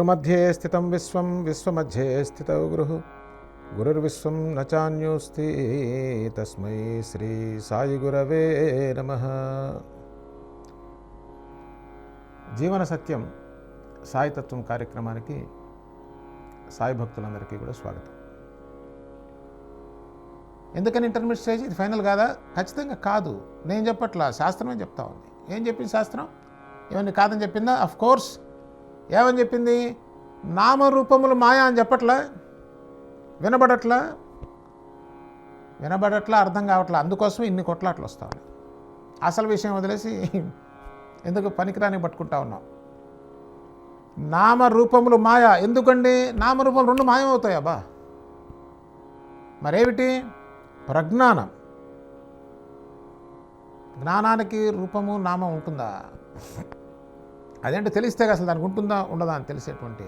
గురుमध्ये స్థితం విశ్వం విశ్వमध्ये స్థితౌ గురుః గురుర్విశ్వం న చాన్యోస్తి తస్మై శ్రీ సాయి గురవే నమః. జీవన సత్యం సాయితత్వం కార్యక్రమానికి సాయి భక్తులందరికీ కూడా స్వాగతం. ఎందుకని ఇంటర్మీడియట్ స్టేజ్ ఇది ఫైనల్ కాదా? ఖచ్చితంగా కాదు. నేను చెప్పట్లా, శాస్త్రమే చెప్తా ఉంది. ఏం చెప్పింది శాస్త్రం? ఇవన్నీ కాదని చెప్పిందా? Of course. ఏమని చెప్పింది? నామరూపములు మాయా అని చెప్పట్లా, వినబడట్లా, అర్థం కావట్లా. అందుకోసం ఇన్ని కొట్లాట్లు వస్తాయి. అసలు విషయం వదిలేసి ఎందుకు పనికిరాని పట్టుకుంటా ఉన్నాం. నామరూపములు మాయ ఎందుకండి? నామరూపములు రెండు మాయమవుతాయి. అబ్బా మరేమిటి? ప్రజ్ఞానం. జ్ఞానానికి రూపము నామం ఉంటుందా? అదేంటో తెలిస్తే అసలు దానికి ఉంటుందా ఉండదా అని తెలిసేటువంటి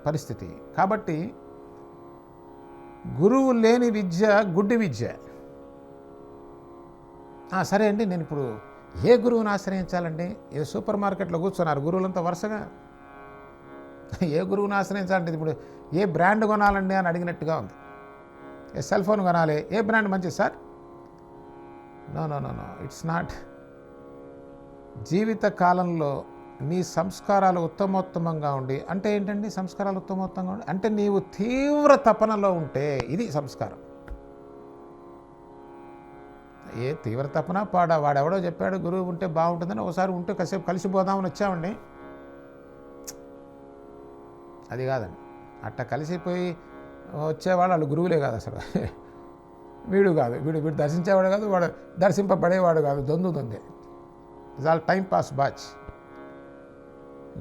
పరిస్థితి. కాబట్టి గురువు లేని విద్య గుడ్డి విద్య. సరే అండి, నేను ఇప్పుడు ఏ గురువుని ఆశ్రయించాలండి? ఏ సూపర్ మార్కెట్లో కూర్చున్నారు గురువులంతా వరుసగా. ఏ గురువుని ఆశ్రయించాలంటే ఇప్పుడు ఏ బ్రాండ్ కొనాలండి అని అడిగినట్టుగా ఉంది. ఏ సెల్ ఫోన్ కొనాలి, ఏ బ్రాండ్ మంచిది సార్? No, it's not. జీవిత కాలంలో నీ సంస్కారాలు ఉత్తమోత్తమంగా ఉండి, అంటే ఏంటండి సంస్కారాలు ఉత్తమోత్తంగా ఉండి? అంటే నీవు తీవ్ర తపనలో ఉంటే ఇది సంస్కారం. ఏ తీవ్ర తపన పాడా? వాడెవడో చెప్పాడు గురువు ఉంటే బాగుంటుందని. ఒకసారి ఉంటే కాసేపు కలిసిపోదామని వచ్చామండి. అది కాదండి. అట్ట కలిసిపోయి వచ్చేవాళ్ళు వాళ్ళు గురువులే కాదు అసలు. వీడు కాదు, వీడు దర్శించేవాడు కాదు, వాడు దర్శింపబడేవాడు కాదు. దొందే is all time pass batch.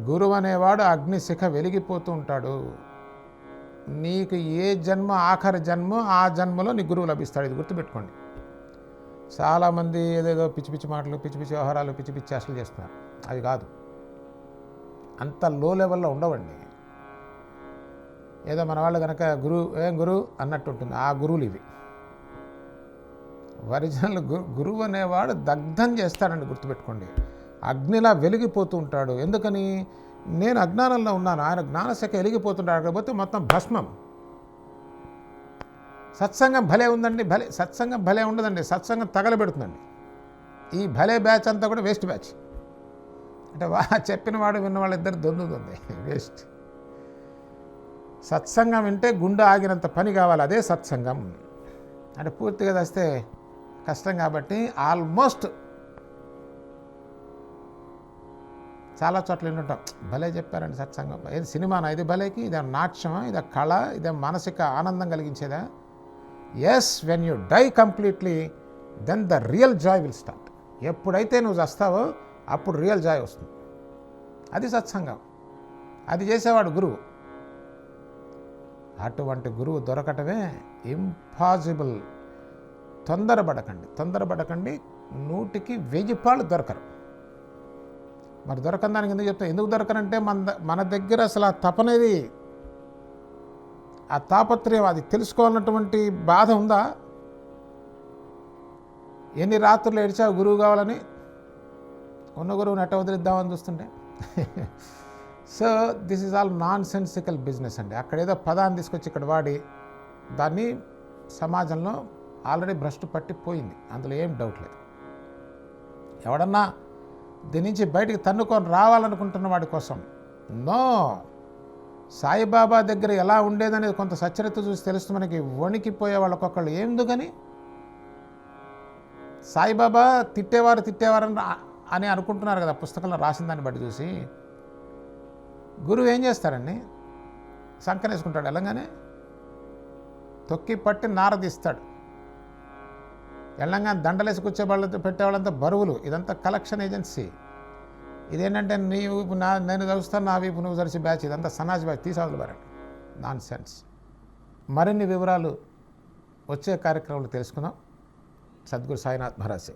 గురువు అనేవాడు అగ్నిశిఖ వెలిగిపోతూ ఉంటాడు. నీకు ఏ జన్మ ఆఖరి జన్మ, ఆ జన్మలో నీ గురువు లభిస్తాడు. ఇది గుర్తుపెట్టుకోండి. చాలామంది ఏదేదో పిచ్చి పిచ్చి మాటలు, పిచ్చి పిచ్చి వ్యవహారాలు, పిచ్చి పిచ్చి అసలు చేస్తున్నారు. అవి కాదు, అంత లో లెవెల్లో ఉండవండి. ఏదో మన వాళ్ళు కనుక గురువు అన్నట్టు ఉంటుంది. ఆ గురువులు ఇవి. ఒరిజినల్ గురువు అనేవాడు దగ్ధం చేస్తాడండి. గుర్తుపెట్టుకోండి. అగ్నిలా వెలిగిపోతూ ఉంటాడు. ఎందుకని? నేను అజ్ఞానంలో ఉన్నాను, ఆయన జ్ఞానశఖ వెలిగిపోతుంటాడు. కాకపోతే మొత్తం భస్మం. సత్సంగం భలే ఉందండి, సత్సంగం భలే ఉండదండి. సత్సంగం తగలబెడుతుందండి. ఈ భలే బ్యాచ్ అంతా కూడా వేస్ట్ బ్యాచ్. అంటే చెప్పిన వాడు విన్నవాళ్ళు ఇద్దరు దొందుతుంది, వేస్ట్. సత్సంగం వింటే గుండె ఆగినంత పని కావాలి. అదే సత్సంగం. అంటే పూర్తిగా తెస్తే కష్టం. కాబట్టి ఆల్మోస్ట్ చాలా చోట్ల వింటుంటాం, భలే చెప్పారండి సత్సంగం. ఏది సినిమానా ఇది? భలేకి ఇదే నాట్యమా? ఇదే కళ? ఇదే మానసిక ఆనందం కలిగించేదా? Yes, when you die completely then the real joy will start. ఎప్పుడైతే నువ్వు వస్తావో అప్పుడు రియల్ జాయ్ వస్తుంది. అది సత్సంగం. అది చేసేవాడు గురువు. అటువంటి గురువు దొరకటమే ఇంపాసిబుల్. తొందరపడకండి. 100కి 1000 పాళ్ళు దొరకరు. మరి దొరకని దానికి ఎందుకు చెప్తా? ఎందుకు దొరకనంటే మన దగ్గర అసలు ఆ తపనేది, ఆ తాపత్రయం, అది తెలుసుకోవాలన్నటువంటి బాధ ఉందా? ఎన్ని రాత్రులు ఏడ్చావు గురువు కావాలని? ఉన్న గురువుని ఎట్ట వదిలిద్దామని చూస్తుంటే. So this is all non sensical business అండి. అక్కడ ఏదో పదాన్ని తీసుకొచ్చి ఇక్కడ వాడి దాన్ని సమాజంలో ఆల్రెడీ భ్రష్టు పట్టిపోయింది. అందులో ఏం డౌట్ లేదు. ఎవడన్నా దీని నుంచి బయటికి తన్నుకొని రావాలనుకుంటున్న వాడి కోసం నో. సాయిబాబా దగ్గర ఎలా ఉండేదనేది కొంత సచ్చరిత్ర చూసి తెలుస్తుంది మనకి. వణికిపోయే వాళ్ళకొకళ్ళు ఎందుకని? సాయిబాబా తిట్టేవారని అని అనుకుంటున్నారు కదా పుస్తకంలో రాసిన దాన్ని బట్టి చూసి. గురువు ఏం చేస్తారండి? సంకనేసుకుంటాడు, వెళ్ళంగానే తొక్కి పట్టి నారదీస్తాడు. వెళ్ళంగానే దండలేసి కూర్చోవాళ్ళతో పెట్టేవాళ్ళంతా బరువులు. ఇదంతా కలెక్షన్ ఏజెన్సీ. ఇదేంటంటే నీవు నేను చదువుస్తాను, నా వైపు నువ్వు చరిచి బ్యాచ్. ఇదంతా సన్నాసి బ్యాచ్. తీసావులు బారండి, నాన్ సెన్స్. మరిన్ని వివరాలు వచ్చే కార్యక్రమాలు తెలుసుకుందాం. సద్గురు సాయినాథ్ మహారాజ్.